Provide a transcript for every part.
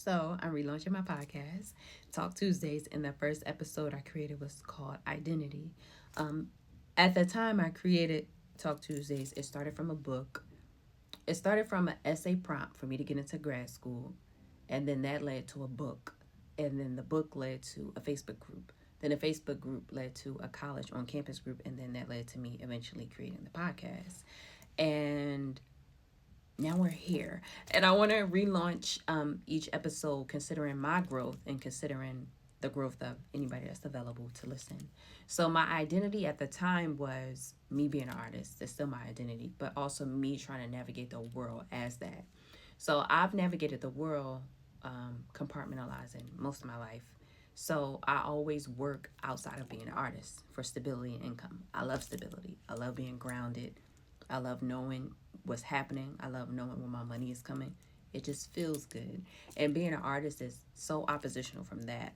So I'm relaunching my podcast, Talk Tuesdays, and the first episode I created was called Identity. Um, at the time I created Talk Tuesdays, it started from a book. It started from an essay prompt for me to get into grad school, and then that led to a book, and then the book led to a Facebook group. Then a Facebook group led to a college on campus group, and then that led to me eventually creating the podcast. And now we're here, and I want to relaunch each episode considering my growth and considering the growth of anybody that's available to listen. So my identity at the time was me being an artist. It's still my identity, but also me trying to navigate the world as that. So I've navigated the world, compartmentalizing most of my life. So I always work outside of being an artist for stability and income. I love stability. I love being grounded. I love knowing what's happening. I love knowing when my money is coming. It just feels good. And being an artist is so oppositional from that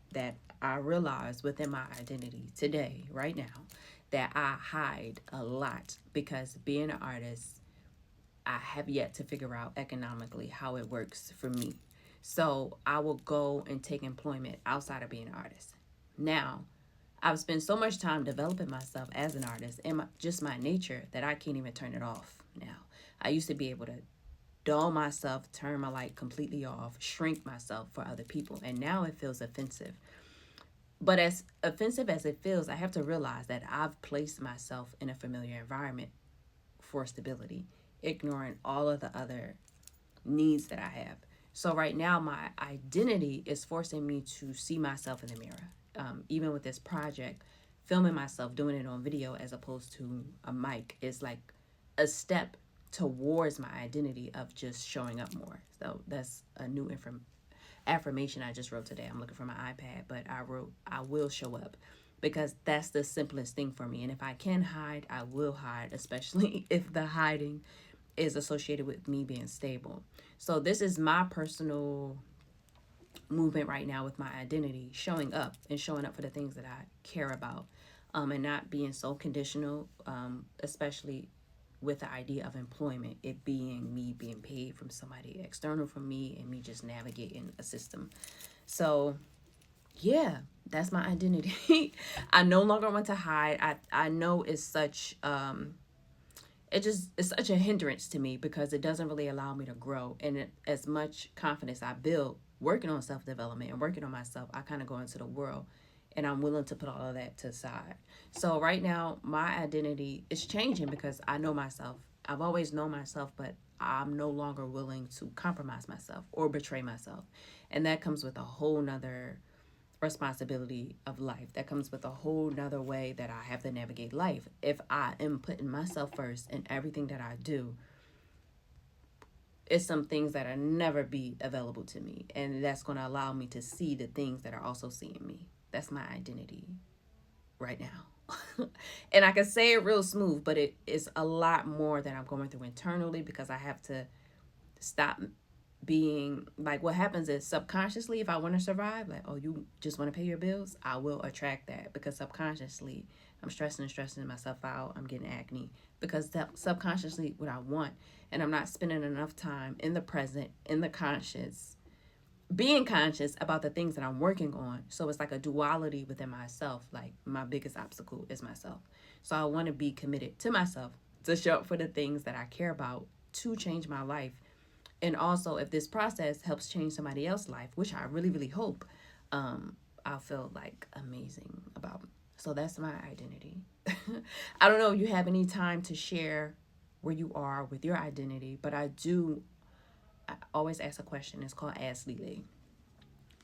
I realize within my identity today, right now, that I hide a lot because being an artist, I have yet to figure out economically how it works for me. So I will go and take employment outside of being an artist. Now, I've spent so much time developing myself as an artist and just my nature that I can't even turn it off now. I used to be able to dull myself, turn my light completely off, shrink myself for other people, and now it feels offensive. But as offensive as it feels, I have to realize that I've placed myself in a familiar environment for stability, ignoring all of the other needs that I have. So right now, my identity is forcing me to see myself in the mirror. Even with this project, filming myself, doing it on video as opposed to a mic is like a step towards my identity of just showing up more. So that's a new affirmation I just wrote today. I'm looking for my iPad, but I wrote, I will show up because that's the simplest thing for me. And if I can hide, I will hide, especially if the hiding is associated with me being stable. So this is my personal movement right now with my identity, showing up and showing up for the things that I care about, and not being so conditional, especially with the idea of employment, it being me being paid from somebody external from me and me just navigating a system. So yeah, that's my identity. I no longer want to hide. I know it's such it's such a hindrance to me because it doesn't really allow me to grow. And as much confidence I build working on self development and working on myself, I kind of go into the world and I'm willing to put all of that to the side. So right now my identity is changing because I know myself. I've always known myself, but I'm no longer willing to compromise myself or betray myself. And that comes with a whole nother responsibility of life. That comes with a whole nother way that I have to navigate life. If I am putting myself first in everything that I do, it's some things that are never be available to me. And that's going to allow me to see the things that are also seeing me. That's my identity right now. And I can say it real smooth, but it is a lot more that I'm going through internally because I have to stop being like, what happens is subconsciously, if I want to survive, like, oh, you just want to pay your bills, I will attract that because subconsciously I'm stressing and stressing myself out. I'm getting acne because that subconsciously what I want, and I'm not spending enough time in the present, in the conscious, being conscious about the things that I'm working on. So it's like a duality within myself. Like my biggest obstacle is myself. So I want to be committed to myself to show up for the things that I care about to change my life. And also, if this process helps change somebody else's life, which I really, really hope, I'll feel like amazing about. So that's my identity. I don't know if you have any time to share where you are with your identity, but I always ask a question. It's called Ask Lele,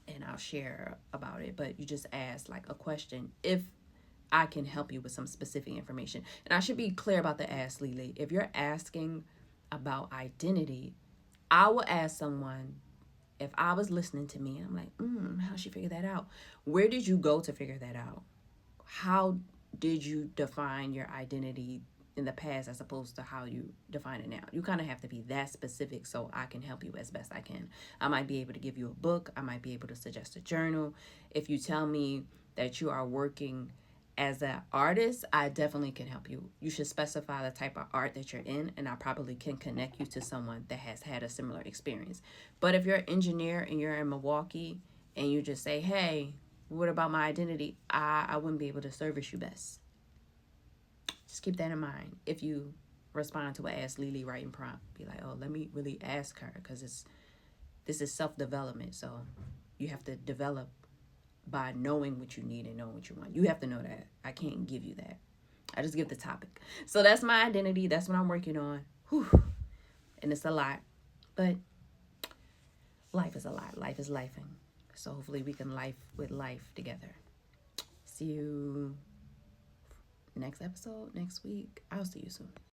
and I'll share about it. But you just ask like a question if I can help you with some specific information. And I should be clear about the Ask Lele. If you're asking about identity, I will ask someone if I was listening to me, I'm like, how she figure that out? Where did you go to figure that out? How did you define your identity in the past as opposed to how you define it now? You kind of have to be that specific so I can help you as best I can. I might be able to give you a book. I might be able to suggest a journal. If you tell me that you are working as an artist, I definitely can help you. You should specify the type of art that you're in, and I probably can connect you to someone that has had a similar experience. But if you're an engineer and you're in Milwaukee and you just say, hey, what about my identity? I wouldn't be able to service you best. Just keep that in mind. If you respond to a Ask Lily writing prompt, be like, oh, let me really ask her, because this is self-development. So you have to develop by knowing what you need and knowing what you want. You have to know that. I can't give you that. I just give the topic. So that's my identity. That's what I'm working on. Whew. And it's a lot. But life is a lot. Life is lifing. So hopefully we can life with life together. See you next episode, next week. I'll see you soon.